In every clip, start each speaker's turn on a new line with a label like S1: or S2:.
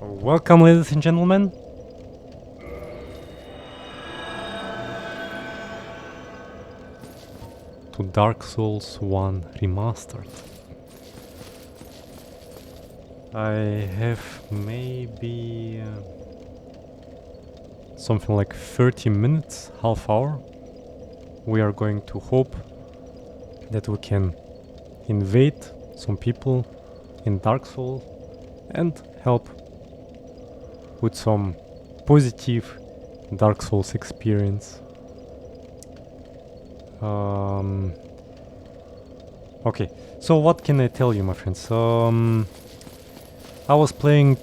S1: Welcome, ladies and gentlemen, to Dark Souls 1 Remastered. I have maybe something like 30 minutes, half hour. We are going to hope that we can invade some people in Dark Souls and help with some positive Dark Souls experience. Okay, so what can I tell you, my friends? I was playing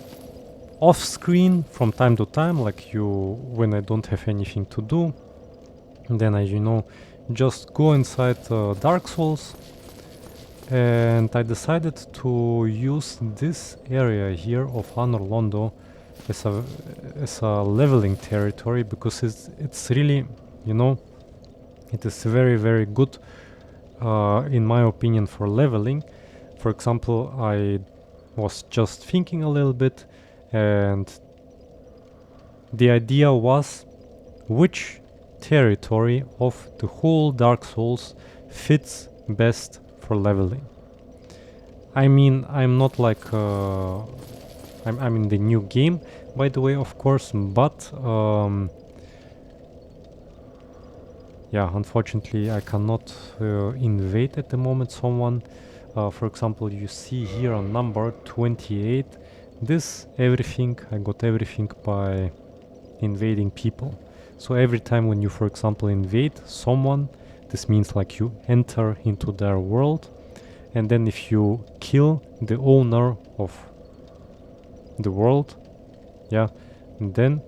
S1: off screen from time to time, like when I don't have anything to do. And then I, just go inside Dark Souls. And I decided to use this area here of Anor Londo as a leveling territory, because it's really, it is very good in my opinion for leveling. For example, I was just thinking a little bit, and the idea was which territory of the whole Dark Souls fits best for leveling. I mean, I'm not like I'm in the new game, by the way, of course, but yeah, unfortunately I cannot invade at the moment someone. For example, you see here on number 28, I got everything by invading people. So every time when you, for example, invade someone, this means like you enter into their world, and then if you kill the owner of the world, yeah, then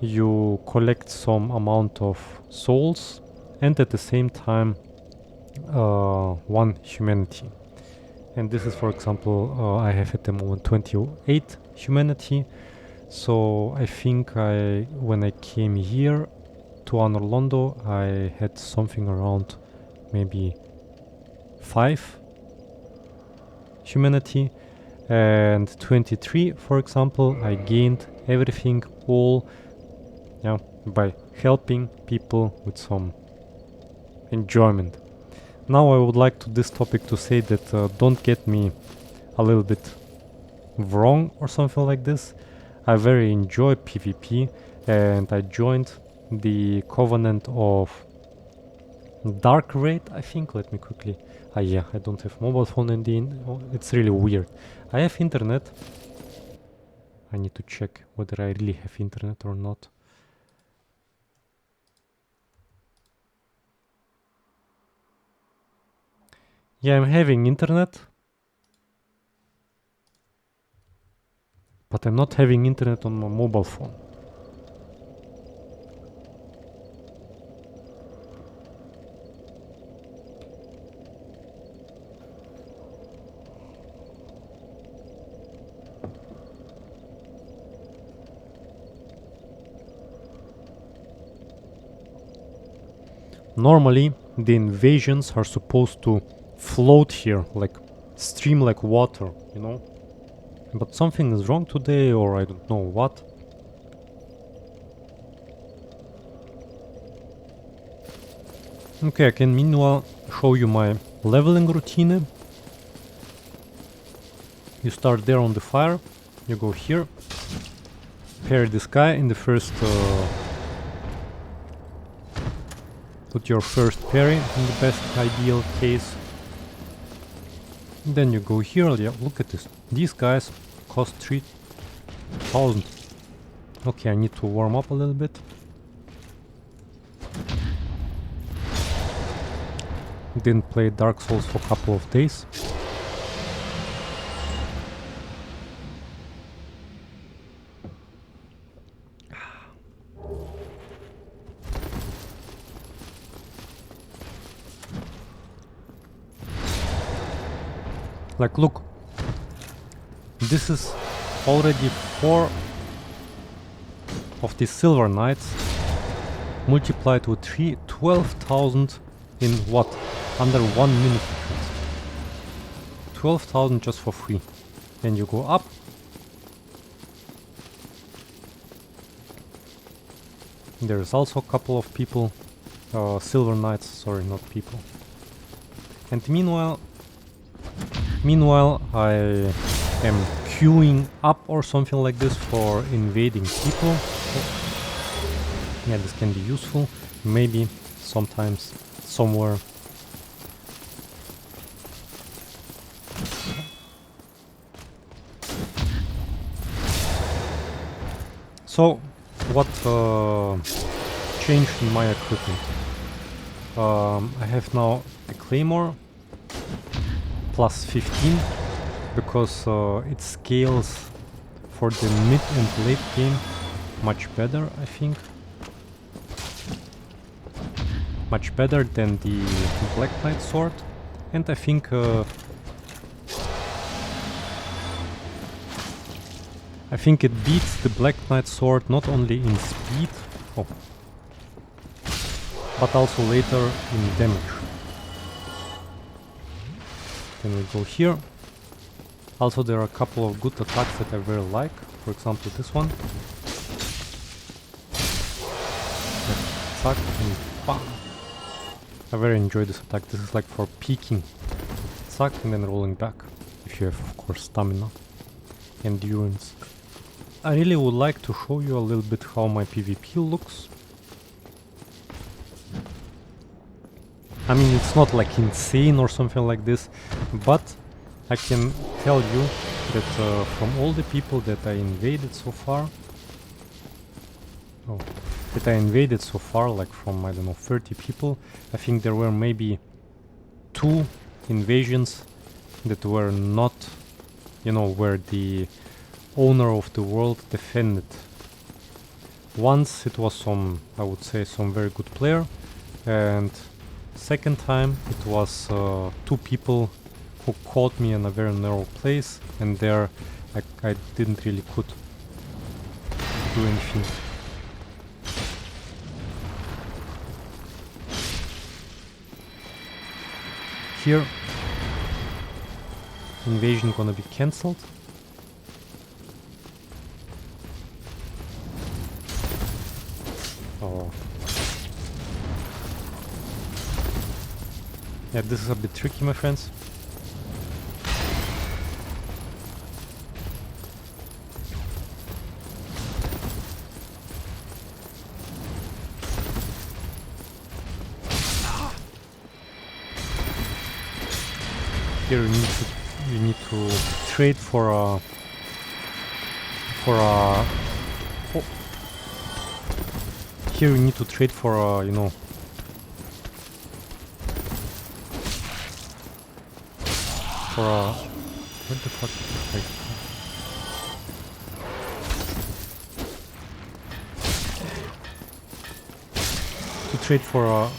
S1: you collect some amount of souls, and at the same time one humanity. And this is, for example, I have at the moment 28 humanity. So I think when I came here to Anor Londo, I had something around maybe 5 humanity, and 23, for example, I gained everything all by helping people with some enjoyment. Now I would like to this topic to say that don't get me a little bit wrong or something like this. I very enjoy PvP, and I joined the Covenant of Dark Raid, I think. Let me quickly... yeah, I don't have mobile phone and it's really weird. I have internet. I need to check whether I really have internet or not. Yeah, I'm having internet, but I'm not having internet on my mobile phone. Normally, the invasions are supposed to float here, like stream like water, But something is wrong today, or I don't know what. Okay, I can meanwhile show you my leveling routine. You start there on the fire, you go here, parry this guy in the first... put your first parry in the best ideal case. Then you go here. Yeah, look at this. These guys cost 3,000. Okay, I need to warm up a little bit. Didn't play Dark Souls for a couple of days. Like, look, this is already 4 of these silver knights multiplied with 12,000 in what? Under 1 minute. 12,000 just for free. Then you go up, There's also a couple of people, silver knights, sorry, not people. And meanwhile I am queuing up or something like this for invading people. Yeah, this can be useful, maybe sometimes, somewhere. So, what changed in my equipment? I have now a claymore plus 15 because it scales for the mid and late game much better, I think. Much better than the Black Knight sword, and I think it beats the Black Knight sword not only in speed, but also later in damage. Then we go here. Also there are a couple of good attacks that I very like, for example this one. Attack and bam! I very enjoy this attack. This is like for peeking. Attack and then rolling back, if you have of course stamina, endurance. I really would like to show you a little bit how my PvP looks. I mean, it's not like insane or something like this, but I can tell you that from all the people that I invaded so far, like from, I don't know, 30 people, I think there were maybe 2 invasions that were not, you know, where the owner of the world defended. Once it was some, I would say, some very good player, and second time it was 2 people who caught me in a very narrow place, and there I didn't really could do anything. Here, invasion gonna be cancelled. Oh. Yeah, this is a bit tricky, my friends. Here you need to trade for a here you need to trade for a, you know, for a, what the fuck is this? To trade for a,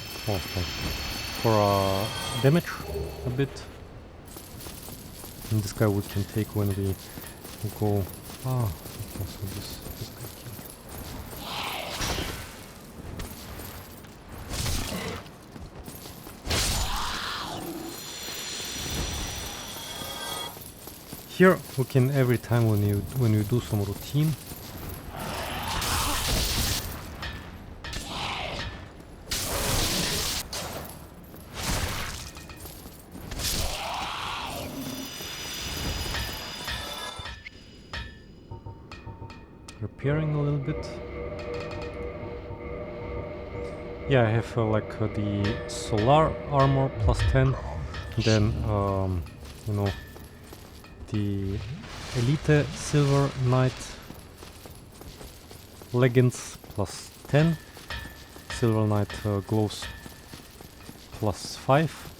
S1: for a damage a bit. And this guy we can take when we go. Ah, okay, so this guy can. Here we can, every time when you do some routine, repairing a little bit. Yeah, I have like the solar armor plus 10, then you know, the Elite Silver Knight leggings plus 10, Silver Knight gloves plus 5,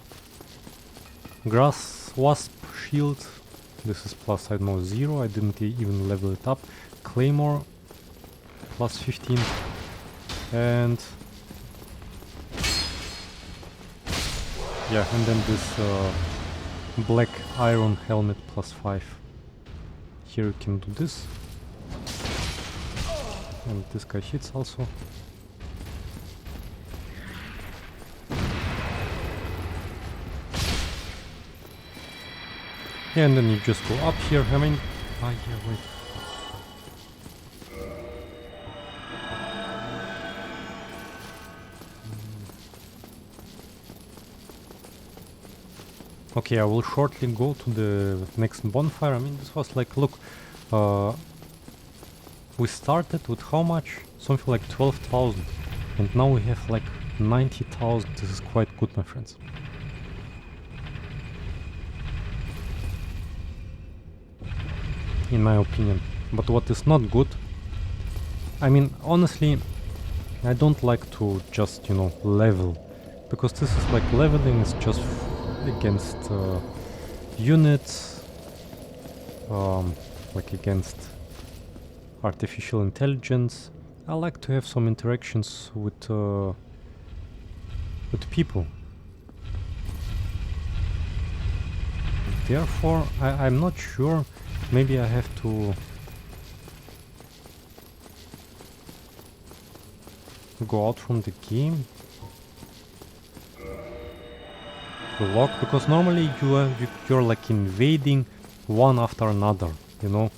S1: Grass Wasp shield, this is plus, I don't know, 0, I didn't even level it up, Claymore plus 15, and yeah, and then this black iron helmet plus 5. Here you can do this, and this guy hits also. Yeah, and then you just go up here. I mean, yeah, wait. Okay, I will shortly go to the next bonfire. I mean, this was like, look, we started with how much? Something like 12,000. And now we have like 90,000. This is quite good, my friends. In my opinion. But what is not good, I mean, honestly, I don't like to just, you know, level. Because this is like leveling is just against units, like against artificial intelligence. I like to have some interactions with people. Therefore, I'm not sure. Maybe I have to go out from the game. The lock, because normally you're like invading one after another, you know,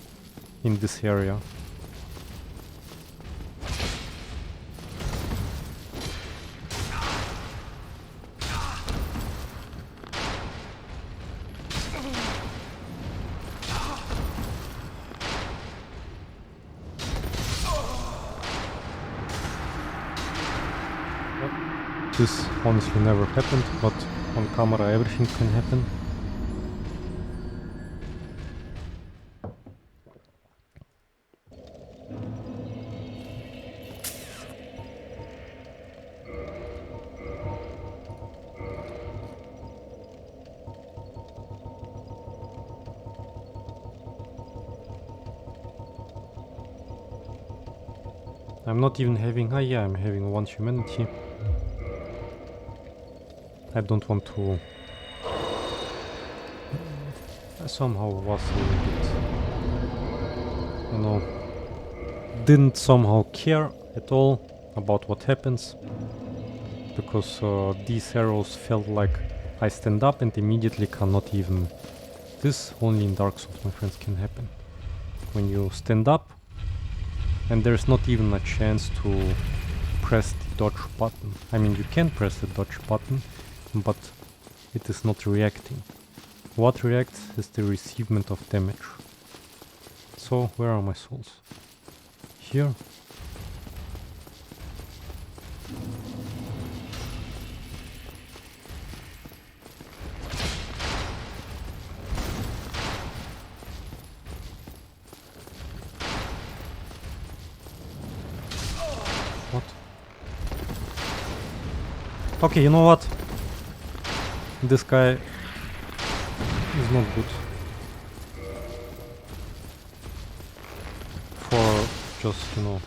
S1: in this area. This honestly never happened, but on camera everything can happen. I'm not even having, yeah, I'm having one humanity. I don't want to... I somehow was a little bit, you know, didn't somehow care at all about what happens, because these arrows felt like I stand up and immediately cannot even... This only in Dark Souls, my friends, can happen. When you stand up and there's not even a chance to press the dodge button. I mean, you can press the dodge button, but it is not reacting. What reacts is the receivement of damage. So, where are my souls? Here. What? Okay, you know what? This guy is not good for just, you know,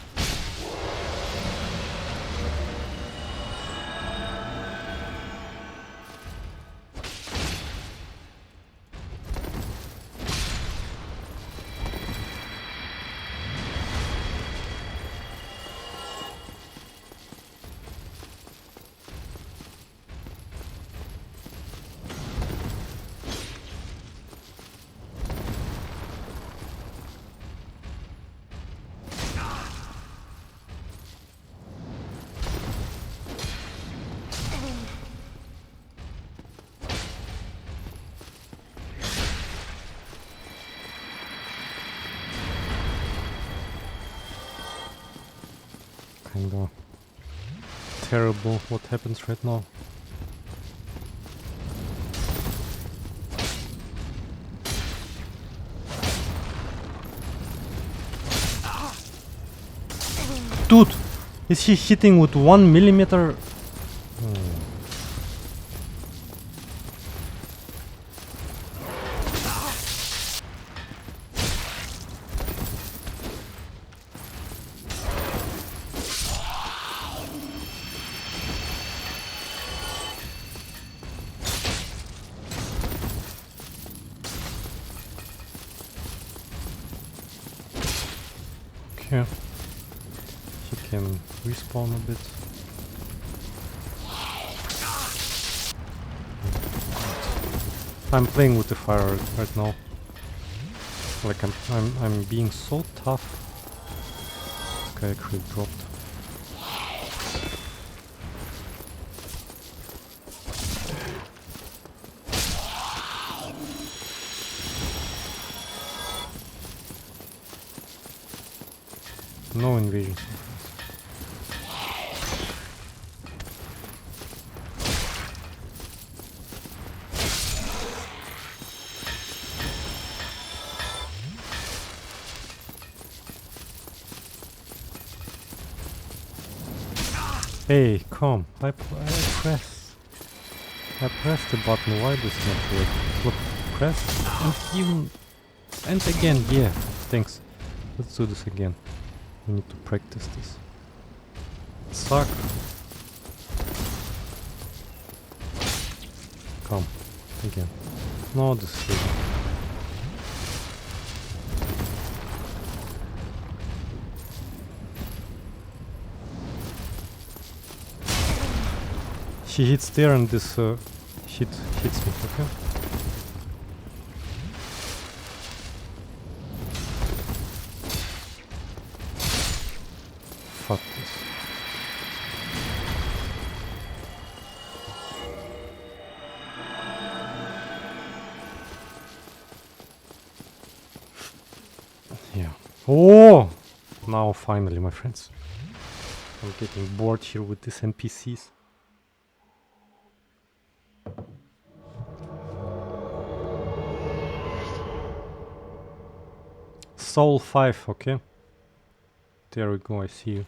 S1: kinda terrible what happens right now. Dude! Is he hitting with 1 millimeter? Okay. He can respawn a bit. I'm playing with the fire right now. Like I'm being so tough. This guy actually dropped. No invasion. Hey, come. I press the button. Why does it not work? Look, press and even and again. Yeah, thanks. Let's do this again. We need to practice this. Suck. Come again. No, this is good. He hits there and this hits me, okay? Fuck this. Yeah. Oh! Now finally, my friends. I'm getting bored here with these NPCs. Soul 5, okay? There we go, I see you.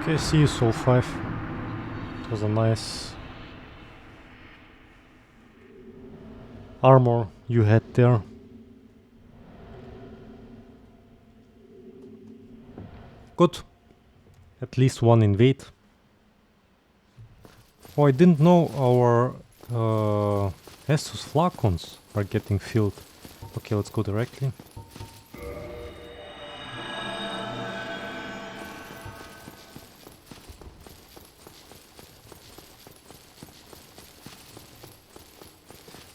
S1: Okay, see you, Soul 5. It was a nice armor you had there. Good. At least one invade. Oh, I didn't know our Estus flacons are getting filled. Okay, let's go directly.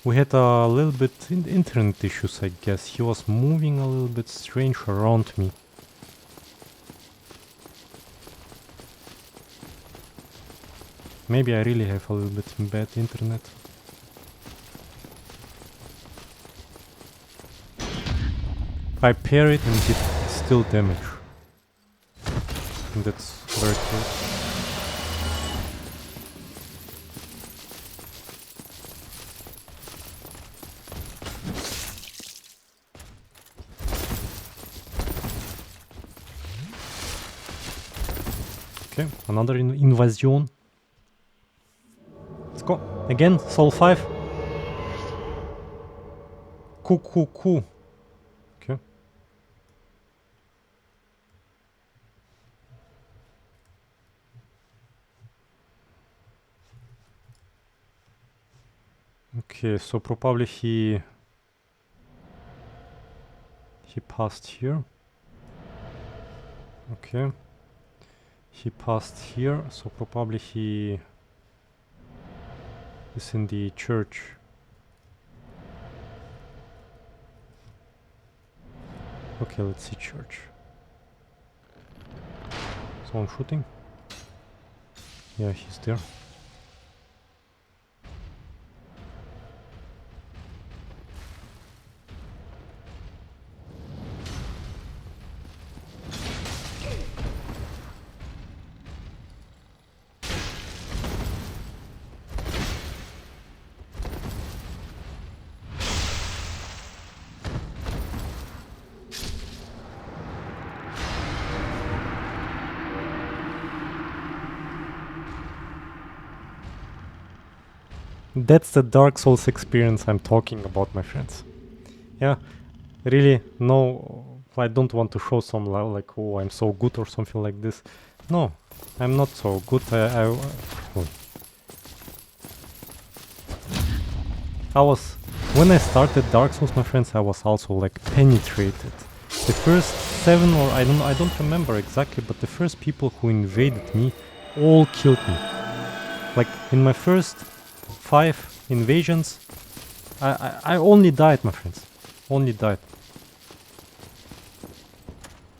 S1: We had a little bit internet issues, I guess. He was moving a little bit strange around me. Maybe I really have a little bit bad internet. I parried and did still damage. And that's very close. Okay, another invasion. Let's go. Again, Soul 5. Cool. Okay. Okay, so probably he passed here. Okay. He passed here, so probably he is in the church. Okay, let's see church. Someone shooting? Yeah, he's there. That's the Dark Souls experience I'm talking about, my friends. Yeah, really, no, I don't want to show some like, oh, I'm so good or something like this. No, I'm not so good. I was, when I started Dark Souls, my friends, I was also like penetrated. The first 7 or I don't remember exactly, but the first people who invaded me all killed me. Like in my first 5 invasions, I only died, my friends. Only died.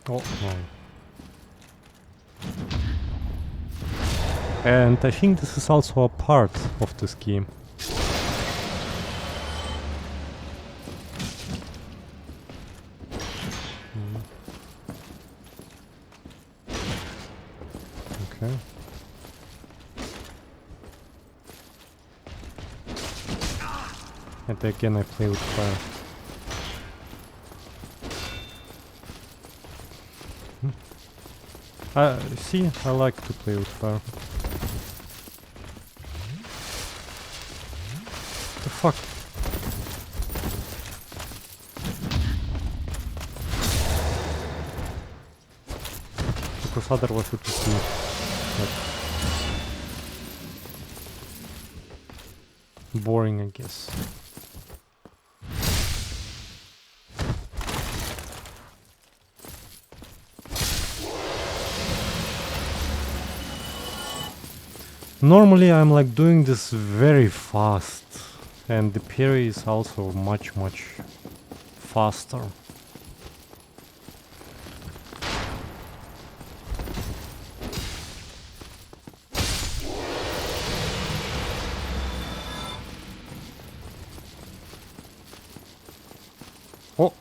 S1: Oh no. And I think this is also a part of this game. Okay. And again I play with fire. See, I like to play with fire. The fuck? Because otherwise it would be like boring, I guess. Normally I'm like doing this very fast, and the parry is also much faster. Oh!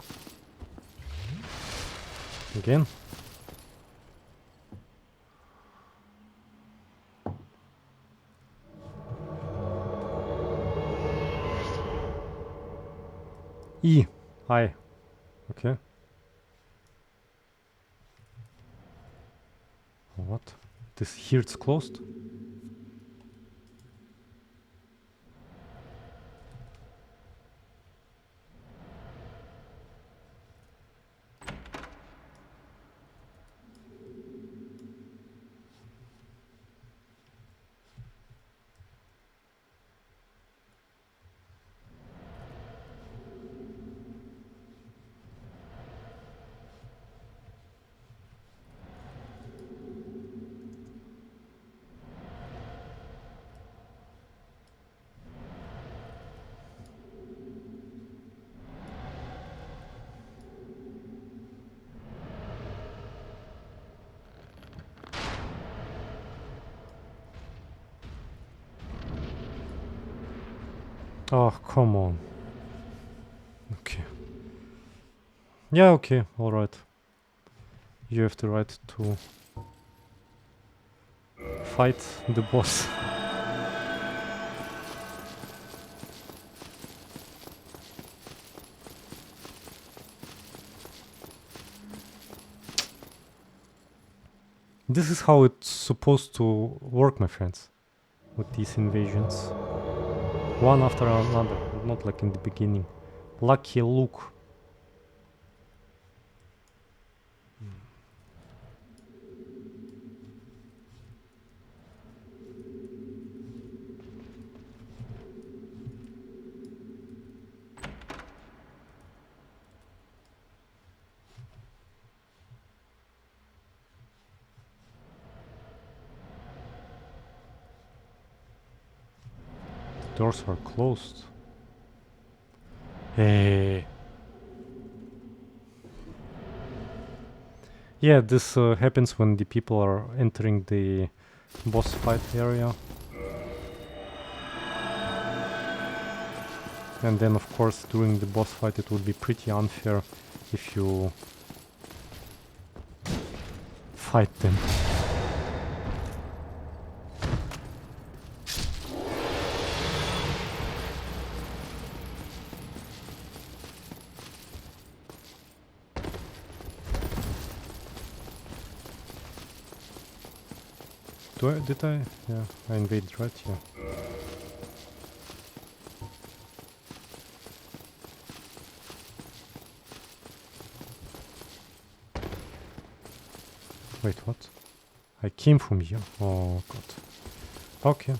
S1: Again? E. I. Okay. What? This here it's closed? Oh, come on. Okay. Yeah, okay, alright. You have the right to fight the boss. This is how it's supposed to work, my friends, with these invasions. One after another, not like in the beginning. Lucky Luke. The doors are closed. Hey. Yeah, this happens when the people are entering the boss fight area. And then of course during the boss fight it would be pretty unfair if you fight them. Did I? Yeah, I invaded, right? Yeah. Wait, what? I came from here. Oh god. Okay.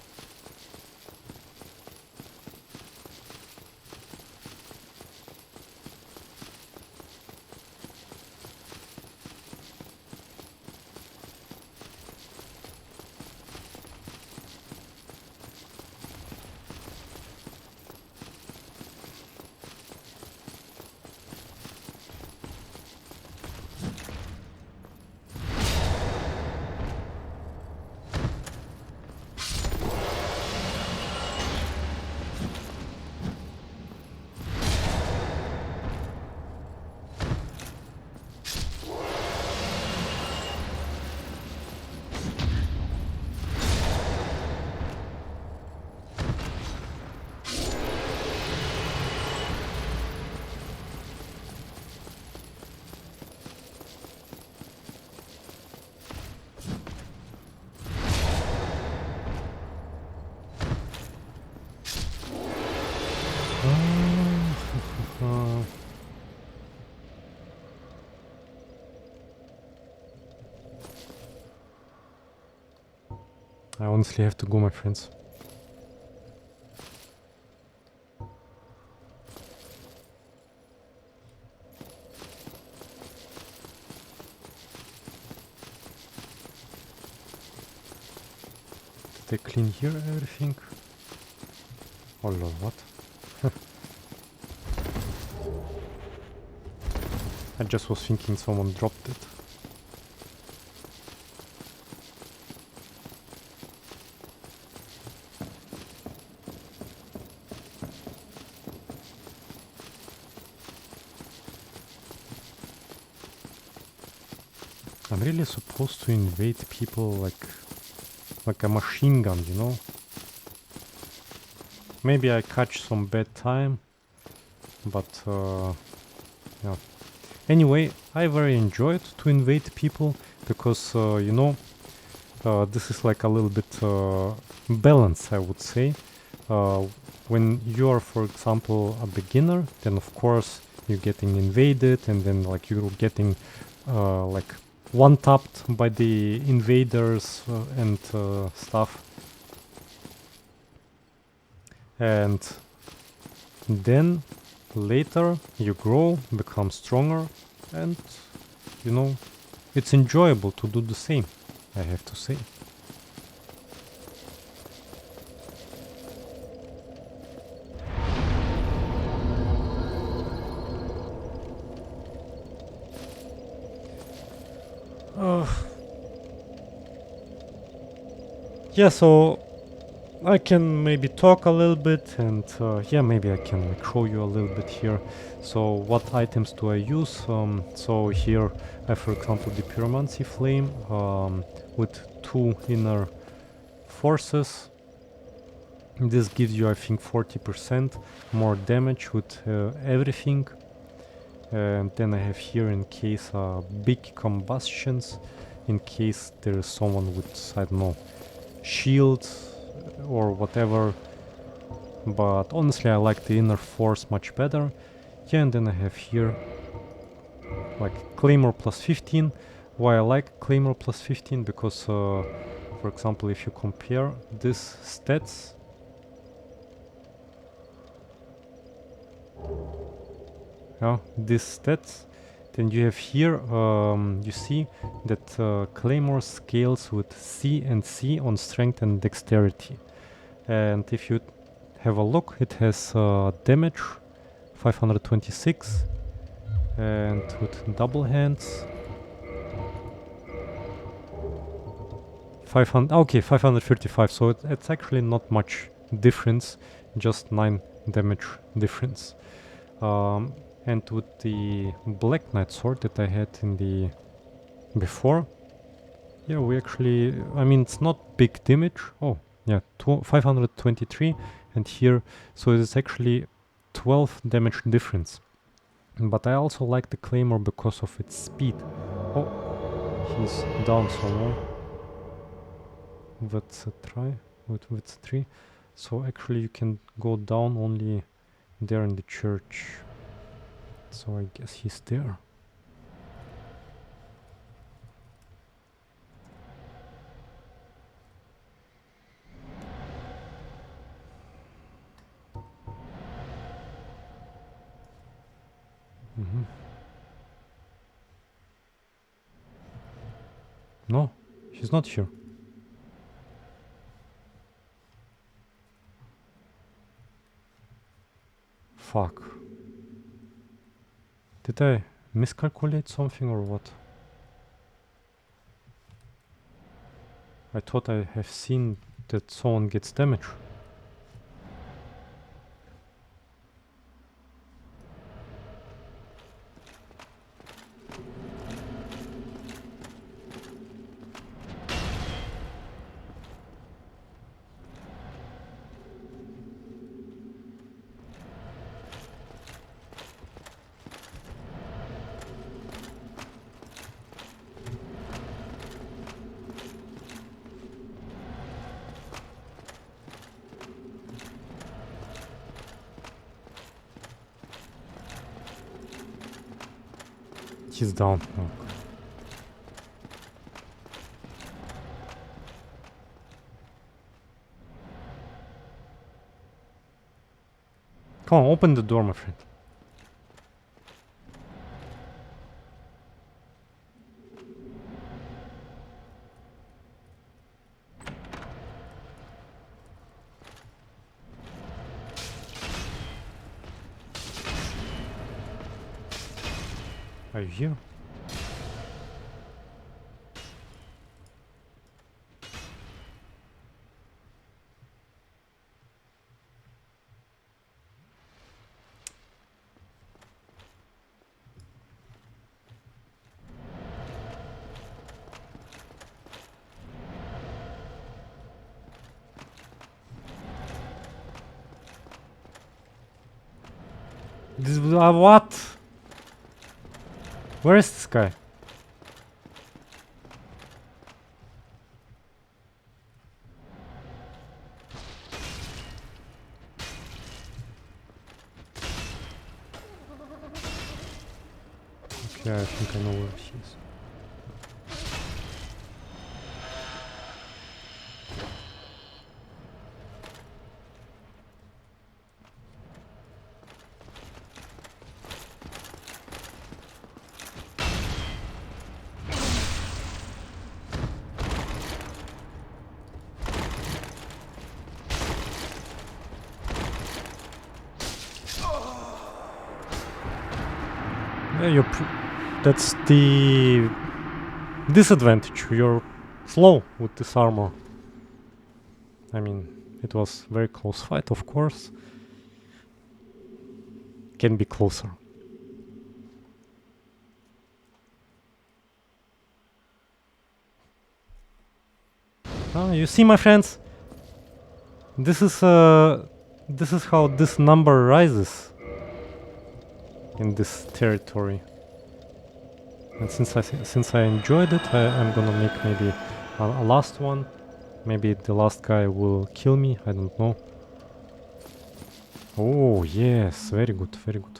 S1: I honestly have to go, my friends. Did I clean here everything? Oh lord, what? I just was thinking someone dropped it. I'm really supposed to invade people like a machine gun, you know? Maybe I catch some bad time, but yeah. Anyway, I very enjoyed to invade people because you know, this is like a little bit balance, I would say. When you are, for example, a beginner, then of course you're getting invaded, and then like you're getting like one-tapped by the invaders and stuff. And then later you grow, become stronger, and you know, it's enjoyable to do the same, I have to say. Yeah, so I can maybe talk a little bit, and yeah, maybe I can like show you a little bit here. So what items do I use? So here I have, for example, the Pyromancy Flame with 2 inner forces. This gives you, I think, 40% more damage with everything. And then I have here in case big combustions, in case there is someone with, I don't know, shields or whatever. But honestly, I like the inner force much better. Yeah, and then I have here like Claymore plus 15. Why I like Claymore plus 15? Because, for example, if you compare this stats, these stats, then you have here, you see that Claymore scales with C and C on strength and dexterity. And if you have a look, it has damage 526, and with double hands 500, okay, 535, so it's actually not much difference, just 9 damage difference. And with the Black Knight sword that I had in the before, yeah, we actually, I mean, it's not big damage. Oh, yeah, 523, and here, so it's actually 12 damage difference. But I also like the Claymore because of its speed. Oh, he's down somewhere. That's a try with 3. So actually you can go down only there in the church. So I guess he's there. No, she's not here. Fuck. Did I miscalculate something or what? I thought I have seen that someone gets damage. He's down. Oh. Come on, open the door, my friend. Are you here? This what? Where is this guy? Okay, I think I know where he is. Yeah, that's the disadvantage. You're slow with this armor. I mean, it was very close fight, of course. Can be closer. You see, my friends, this is how this number rises in this territory. And since I enjoyed it, I'm gonna make maybe a last one. Maybe the last guy will kill me. I don't know. Oh yes, very good, very good.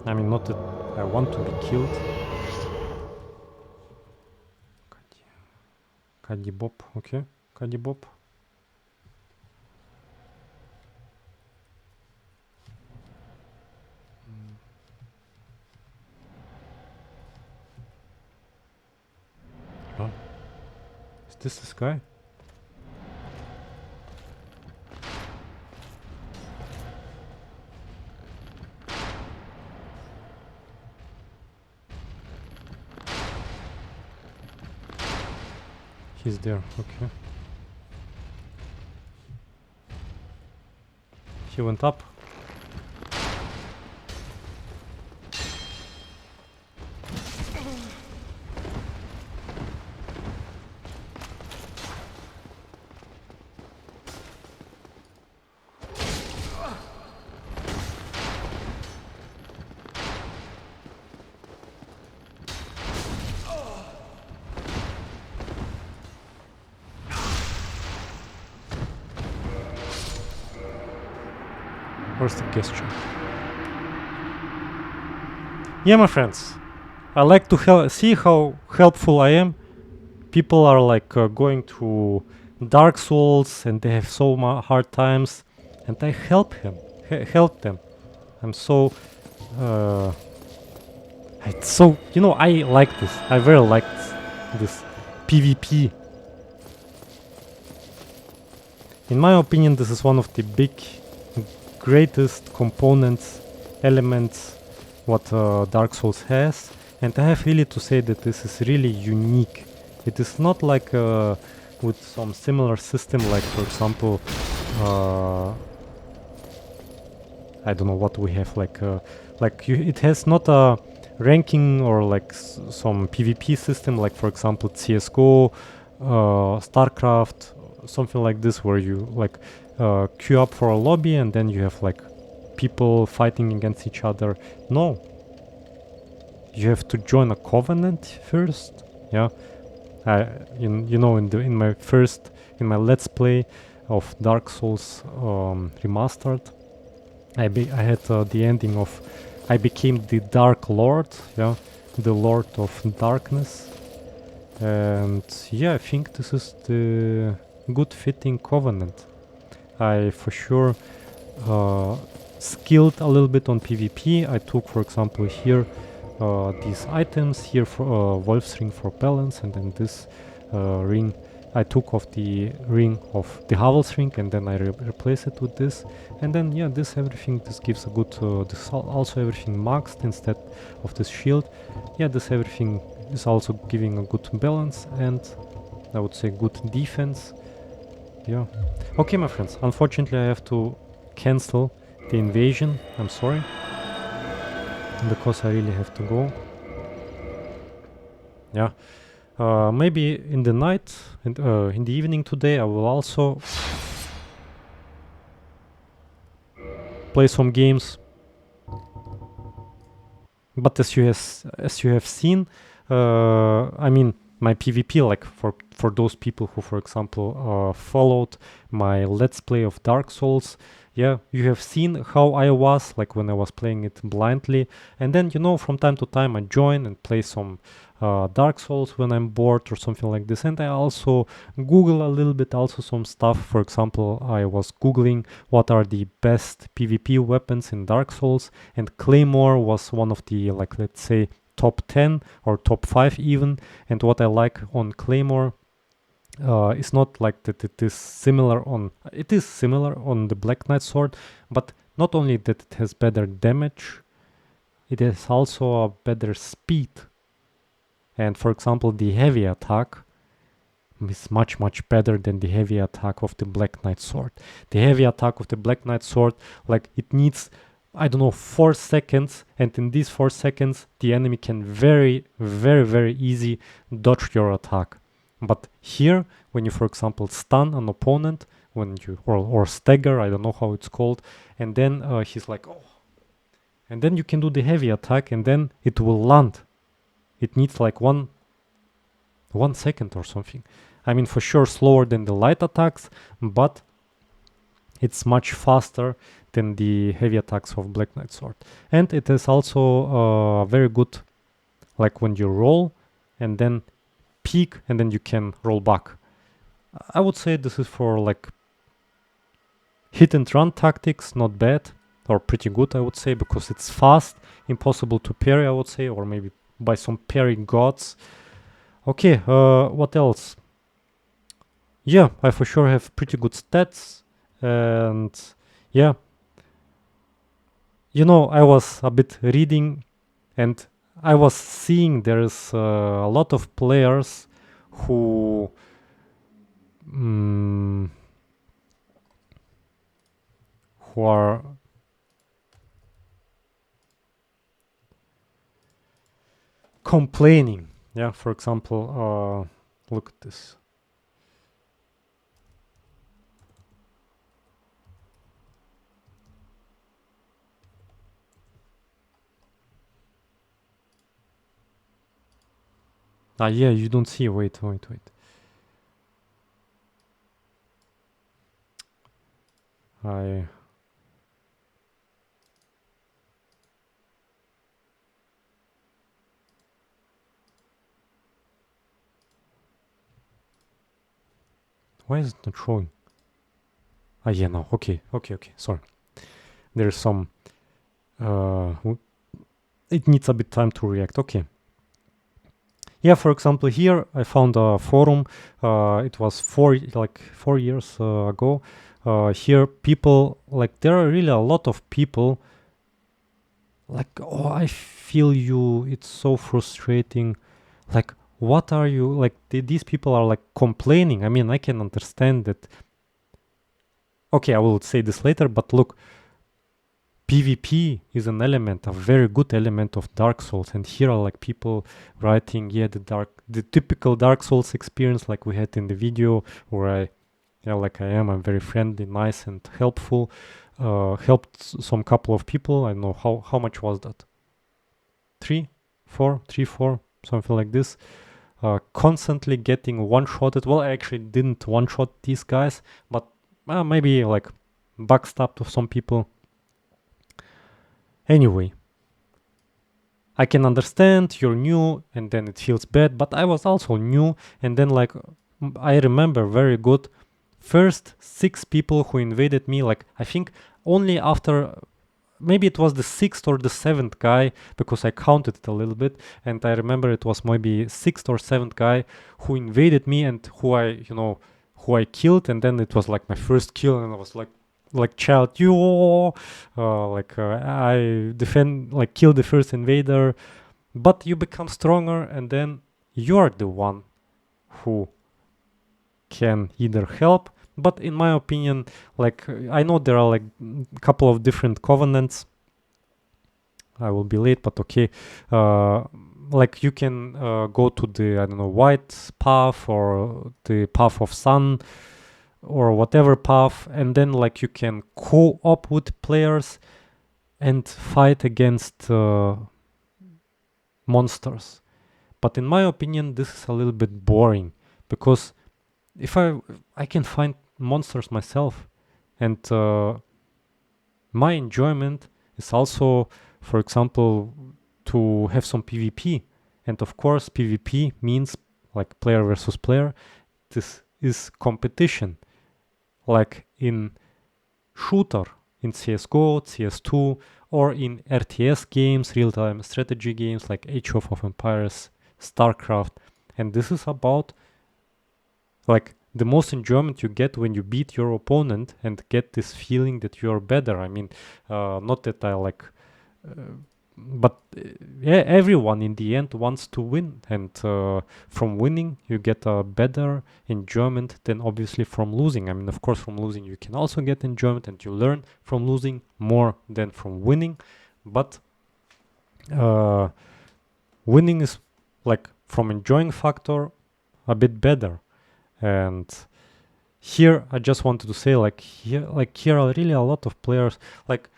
S1: I mean, not that I want to be killed. Caddy Bob, okay, Caddy Bob. Huh? Is this guy? He's there, okay. He went up. Where's the gesture? Yeah, my friends, I like to see how helpful I am. People are like going to Dark Souls and they have so hard times, and I help them. I'm so it's so, you know, I like this. I very like this PvP. In my opinion, this is one of the greatest components, elements what Dark Souls has, and I have really to say that this is really unique. It is not like with some similar system, like for example, I don't know what we have, it has not a ranking or like some PvP system, like for example CS:GO, StarCraft, something like this, where you like queue up for a lobby and then you have like people fighting against each other. No, you have to join a covenant first. Yeah, you know, in my let's play of Dark Souls Remastered, I had the ending of I became the Dark Lord, yeah, the Lord of Darkness, and yeah, I think this is the good fitting covenant. I for sure skilled a little bit on PvP. I took, for example, here these items here for Wolf's ring for balance, and then this ring I took off the ring of the Havel's ring, and then I replace it with this, and then yeah, this everything, this gives a good this also everything maxed instead of this shield. Yeah, this everything is also giving a good balance and I would say good defense. Yeah. Okay, my friends, unfortunately I have to cancel the invasion. I'm sorry, because I really have to go. Yeah. Maybe in the night, in the evening today, I will also play some games. But as you have seen, I mean, my PvP, like for those people who, for example, followed my Let's Play of Dark Souls, yeah, you have seen how I was like when I was playing it blindly, and then you know from time to time I join and play some Dark Souls when I'm bored or something like this, and I also Google a little bit also some stuff. For example, I was Googling what are the best PvP weapons in Dark Souls, and Claymore was one of the, like, let's say top 10 or top 5 even. And what I like on Claymore is not like that it is similar on the Black Knight sword, but not only that it has better damage, it has also a better speed. And for example, the heavy attack is much better than the heavy attack of the Black Knight sword. The heavy attack of the Black Knight sword, like, it needs, I don't know, 4 seconds, and in these 4 seconds the enemy can very easy dodge your attack. But here, when you, for example, stun an opponent, when you or stagger, I don't know how it's called, and then he's like, oh, and then you can do the heavy attack, and then it will land. It needs like 1 second or something. I mean, for sure slower than the light attacks, but it's much faster than the heavy attacks of Black Knight sword. And it is also very good, like when you roll and then peek and then you can roll back. I would say this is for like hit and run tactics, not bad, or pretty good, I would say, because it's fast, impossible to parry, I would say, or maybe by some parry gods. Okay, what else? Yeah, I for sure have pretty good stats, and yeah, you know, I was a bit reading, and I was seeing there's a lot of players who mm, who are complaining. Yeah, for example, look at this. Ah, yeah, you don't see. Wait. I Why is it not showing? Ah, yeah, no. Okay. Sorry. There's some... it needs a bit time to react. Okay. Yeah, for example, here I found a forum. It was 4 years ago. Here, people, like, there are really a lot of people, like, oh, I feel you. It's so frustrating. Like, what are you, like, these people are, like, complaining. I mean, I can understand that. Okay, I will say this later, but look, PvP is an element, a very good element of Dark Souls, and here are like people writing, yeah, the typical Dark Souls experience like we had in the video, where I'm very friendly, nice, and helpful. Helped some couple of people. I don't know how much was that? 3, 4, something like this. Constantly getting one-shotted. Well, I actually didn't one-shot these guys, but maybe like backstabbed of some people. Anyway, I can understand you're new and then it feels bad, but I was also new, and then like I remember very good first 6 people who invaded me, like I think only after maybe it was the 6th or the 7th guy, because I counted it a little bit, and I remember it was maybe 6th or 7th guy who invaded me and who I killed, and then it was like my first kill, and I was like child, I defend, like kill the first invader, but you become stronger, and then you're the one who can either help. But in my opinion, like I know there are like a couple of different covenants. I will be late, but okay. Like you can go to the, I don't know, white path or the path of sun or whatever path, and then like you can co-op with players and fight against monsters. But in my opinion, this is a little bit boring, because if I can find monsters myself, and my enjoyment is also, for example, to have some PvP, and of course PvP means like player versus player. This is competition, like in shooter, in CSGO, CS2, or in RTS games, real-time strategy games like Age of Empires, StarCraft. And this is about like the most enjoyment you get when you beat your opponent and get this feeling that you're better. I mean, not that I like, but yeah, everyone in the end wants to win, and from winning you get a better enjoyment than obviously from losing. I mean, of course, from losing you can also get enjoyment, and you learn from losing more than from winning, but winning is like from enjoying factor a bit better. And here I just wanted to say, like here are really a lot of players like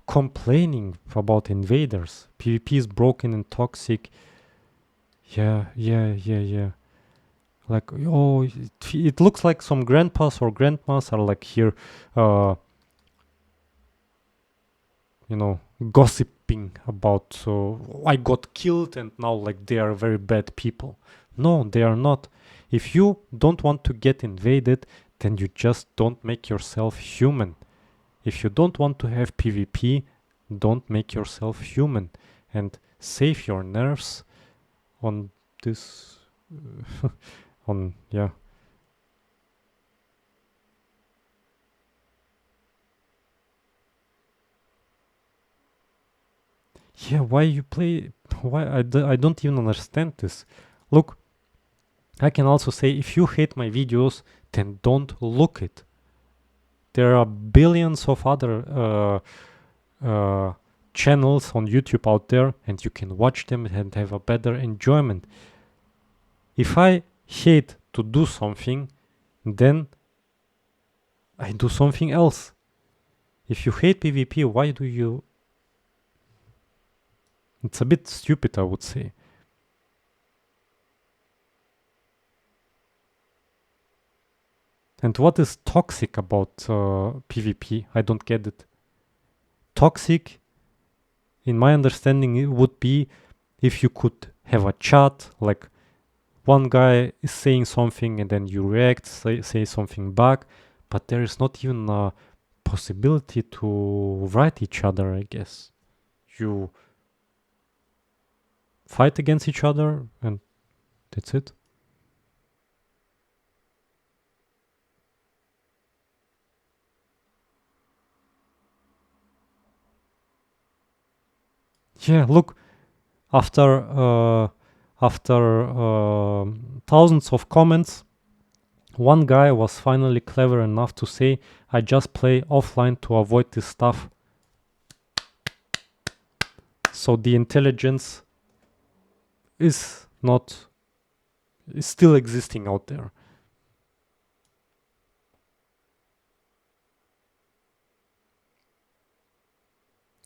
S1: complaining about invaders. PvP is broken and toxic. Yeah. Like, oh, it looks like some grandpas or grandmas are like here, gossiping about, so I got killed and now like they are very bad people. No, they are not. If you don't want to get invaded, then you just don't make yourself human. If you don't want to have PvP, don't make yourself human, and save your nerves on this on yeah. Yeah, why you play, why I don't even understand this. Look, I can also say, if you hate my videos, then don't look it. There are billions of other channels on YouTube out there, and you can watch them and have a better enjoyment. If I hate to do something, then I do something else. If you hate PvP, why do you? It's a bit stupid, I would say. And what is toxic about PvP? I don't get it. Toxic, in my understanding, it would be if you could have a chat, like one guy is saying something and then you react, say something back, but there is not even a possibility to write each other, I guess. You fight against each other and that's it. Yeah, look, after thousands of comments, one guy was finally clever enough to say, I just play offline to avoid this stuff. So the intelligence is still existing out there.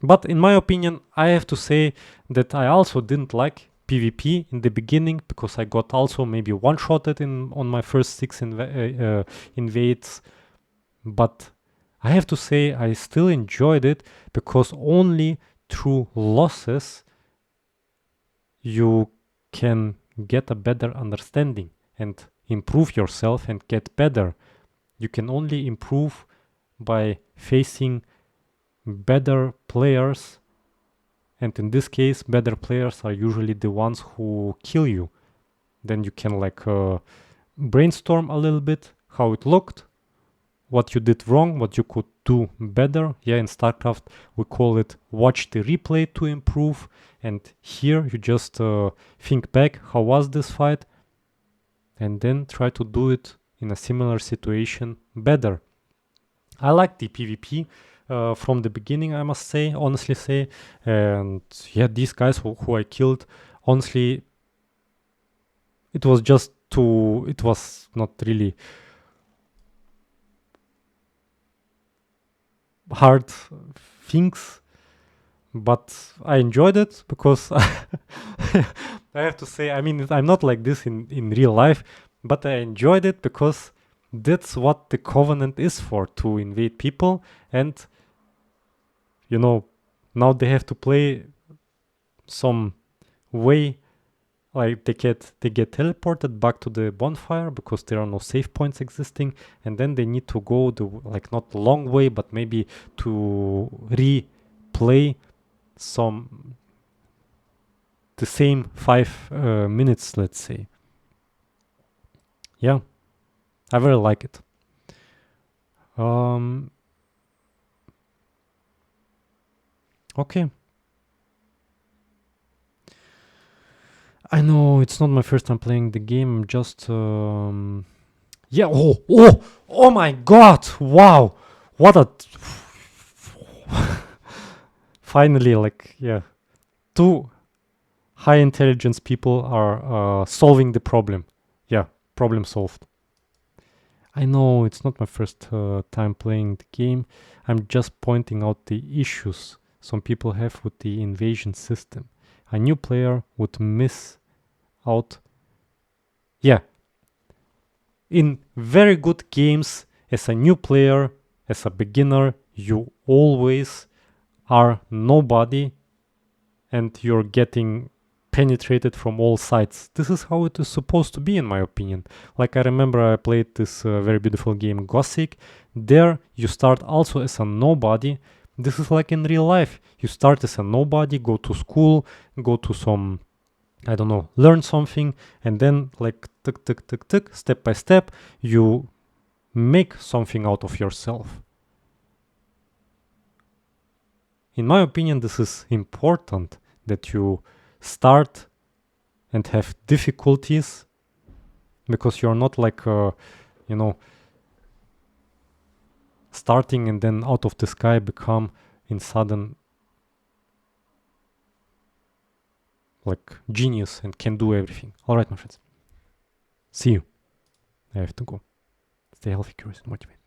S1: But in my opinion, I have to say that I also didn't like PvP in the beginning because I got also maybe one-shotted on my first 6 invades. But I have to say I still enjoyed it because only through losses you can get a better understanding and improve yourself and get better. You can only improve by facing better players, and in this case better players are usually the ones who kill you. Then you can brainstorm a little bit how it looked, what you did wrong, what you could do better. Yeah, in StarCraft we call it watch the replay to improve, and here you just think back, how was this fight, and then try to do it in a similar situation better. I like the PvP from the beginning, I must say, honestly say. And yeah, these guys who I killed, honestly, it was not really hard things, but I enjoyed it because I have to say, I mean, I'm not like this in real life, but I enjoyed it because that's what the Covenant is for, to invade people. And you know, now they have to play some way, like they get teleported back to the bonfire because there are no save points existing, and then they need to go the not long way, but maybe to replay the same 5 minutes, let's say. Yeah, I very like it. Okay. I know it's not my first time playing the game. I'm just yeah. Oh my God! Wow, what a finally, yeah, two high intelligence people are solving the problem. Yeah, problem solved. I know it's not my first time playing the game. I'm just pointing out the issues some people have with the invasion system. A new player would miss out. Yeah, in very good games, as a new player, as a beginner, you always are nobody and you're getting penetrated from all sides. This is how it is supposed to be, in my opinion. Like, I remember I played this very beautiful game, Gothic. There, you start also as a nobody. This is like in real life. You start as a nobody, go to school, go to some, I don't know, learn something, and then tick, tick, tick, tick, step by step, you make something out of yourself. In my opinion, this is important, that you start and have difficulties, because you're not starting and then out of the sky become in sudden genius and can do everything. All right, my friends. See you. I have to go. Stay healthy, curious, and motivated.